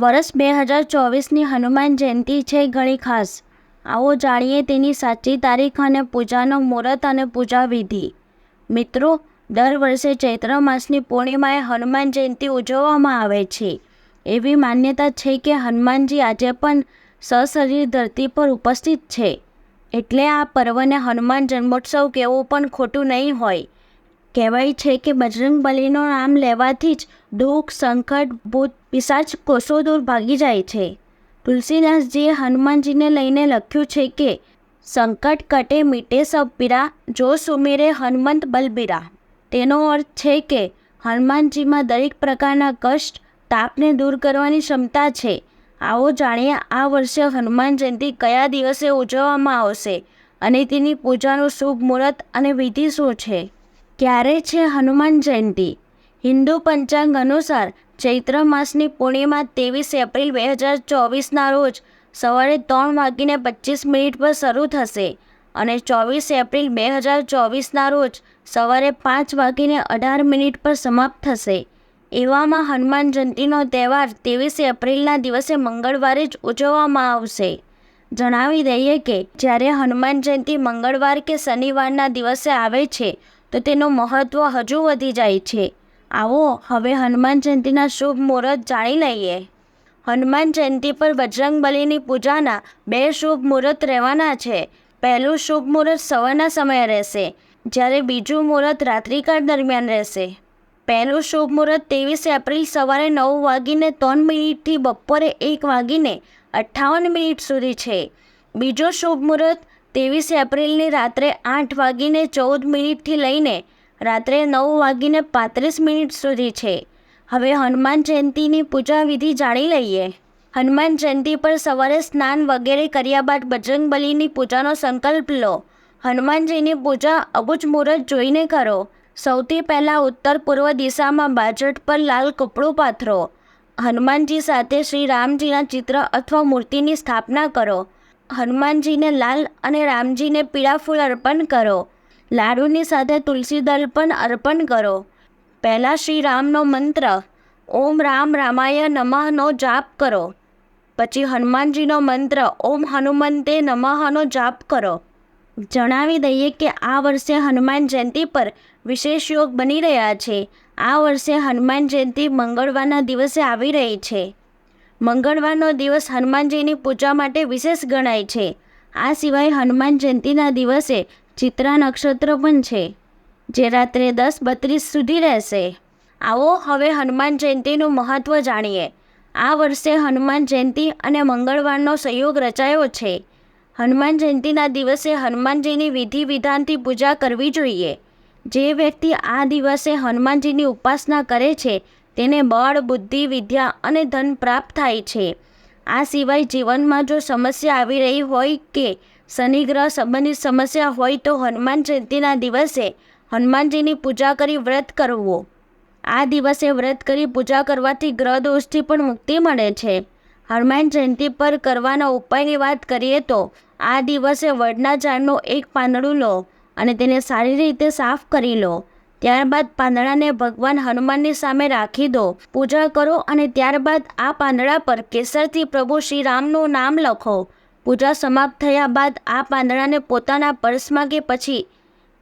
વર્ષ 2024ની હનુમાન જયંતિ છે ઘણી ખાસ. આવો જાણીએ તેની સાચી તારીખ અને પૂજાનો મુહૂર્ત અને પૂજા વિધિ. મિત્રો, દર વર્ષે ચૈત્ર માસની પૂર્ણિમાએ હનુમાન જયંતિ ઉજવવામાં આવે છે. એવી માન્યતા છે કે હનુમાનજી આજે પણ સશરીર ધરતી પર ઉપસ્થિત છે. એટલે આ પર્વને હનુમાન જન્મોત્સવ કહેવું પણ ખોટું નહીં હોય. કહેવાય છે કે બજરંગબલીનું નામ લેવાથી જ દુઃખ, સંકટ, ભૂત, પિશાચ કોસો દૂર ભાગી જાય છે. તુલસીદાસજીએ હનુમાનજીને લઈને લખ્યું છે કે સંકટ કટે મીટે સબ પીરા, જો સુમિરે હનુમંત બલબીરા. તેનો અર્થ છે કે હનુમાનજીમાં દરેક પ્રકારના કષ્ટ, તાપને દૂર કરવાની ક્ષમતા છે. આવો જાણીએ આ વર્ષે હનુમાન જયંતિ કયા દિવસે ઉજવવામાં આવશે અને તેની પૂજાનું શુભ મુહૂર્ત અને વિધિ શું છે. ક્યારે છે હનુમાન જયંતિ? હિન્દુ પંચાંગ અનુસાર ચૈત્ર માસની પૂર્ણિમા 23 એપ્રિલ 2024ના રોજ સવારે 3:25 પર શરૂ થશે અને 24 એપ્રિલ 2024ના રોજ સવારે 5:18 પર સમાપ્ત થશે. એવામાં હનુમાન જયંતિનો તહેવાર 23 એપ્રિલના દિવસે મંગળવારે જ ઉજવવામાં આવશે. જણાવી દઈએ કે જ્યારે હનુમાન જયંતિ મંગળવાર કે શનિવારના દિવસે આવે છે તો તેનું મહત્ત્વ હજુ વધી જાય છે. આવો હવે હનુમાન જયંતિના શુભ મુહૂર્ત જાણી લઈએ. હનુમાન જયંતિ પર બજરંગબલીની પૂજાના 2 શુભ મુહૂર્ત રહેવાના છે. પહેલું શુભ મુહૂર્ત સવારના સમયે રહેશે, જ્યારે બીજું મુહૂર્ત રાત્રિકાળ દરમિયાન રહેશે. પહેલું શુભ મુહૂર્ત 23 એપ્રિલ સવારે 9:03 થી બપોરે 1:58 સુધી છે. બીજું શુભ મુહૂર્ત 23 એપ્રિલની રાત્રે 8:14 થી લઈને રાત્રે 9:35 સુધી છે. હવે હનુમાન જયંતિની પૂજા વિધિ જાણી લઈએ. હનુમાન જયંતિ પર સવારે સ્નાન વગેરે કર્યા બાદ બજરંગબલીની પૂજાનો સંકલ્પ લો. હનુમાનજીની પૂજા અબુજ મુહૂર્ત જોઈને કરો. સૌથી પહેલાં ઉત્તર પૂર્વ દિશામાં બાજટ પર લાલ કપડું પાથરો. હનુમાનજી સાથે શ્રી રામજીના ચિત્ર અથવા મૂર્તિની સ્થાપના કરો. હનુમાનજીને લાલ અને રામજીને પીળા ફૂલ અર્પણ કરો. લાડુની સાથે તુલસી દળ પણ અર્પણ કરો. પહેલાં શ્રી રામનો મંત્ર ઓમ રામ રામાય નમઃનો જાપ કરો. પછી હનુમાનજીનો મંત્ર ઓમ હનુમંતે નમઃનો જાપ કરો. જણાવી દઈએ કે આ વર્ષે હનુમાન જયંતિ પર વિશેષ યોગ બની રહ્યા છે. આ વર્ષે હનુમાન જયંતિ મંગળવારના દિવસે આવી રહી છે. મંગળવારનો દિવસ હનુમાનજીની પૂજા માટે વિશેષ ગણાય છે. આ સિવાય હનુમાન જયંતિના દિવસે ચિત્રા નક્ષત્ર પણ છે, જે રાત્રે 10:32 સુધી રહેશે. આવો હવે હનુમાન જયંતિનું મહત્ત્વ જાણીએ. આ વર્ષે હનુમાન જયંતિ અને મંગળવારનો સંયોગ રચાયો છે. હનુમાન જયંતિના દિવસે હનુમાનજીની વિધિ વિધાનથી પૂજા કરવી જોઈએ. જે વ્યક્તિ આ દિવસે હનુમાનજીની ઉપાસના કરે છે તેને બળ, બુદ્ધિ, વિદ્યા અને ધન પ્રાપ્ત થાય છે. આ સિવાય જીવનમાં જો સમસ્યા આવી રહી હોય કે શનિગ્રહ સંબંધિત સમસ્યા હોય તો હનુમાન જયંતિના દિવસે હનુમાનજીની પૂજા કરી વ્રત કરવું. આ દિવસે વ્રત કરી પૂજા કરવાથી ગ્રહ દોષથી પણ મુક્તિ મળે છે. હનુમાન જયંતિ પર કરવાના ઉપાયની વાત કરીએ તો આ દિવસે વડના ઝાડનું એક પાંદડું લો અને તેને સારી રીતે સાફ કરી લો. ત્યારબાદ પાંદડાને ભગવાન હનુમાનની સામે રાખી દો, પૂજા કરો અને ત્યારબાદ આ પાંદડા પર કેસરથી પ્રભુ શ્રી રામનું નામ લખો. પૂજા સમાપ્ત થયા બાદ આ પાંદડાને પોતાના પર્સમાં કે પછી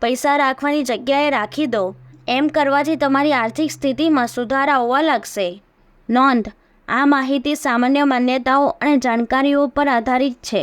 પૈસા રાખવાની જગ્યાએ રાખી દો. એમ કરવાથી તમારી આર્થિક સ્થિતિમાં સુધારા હોવા લાગશે. નોંધ: આ માહિતી સામાન્ય માન્યતાઓ અને જાણકારીઓ પર આધારિત છે.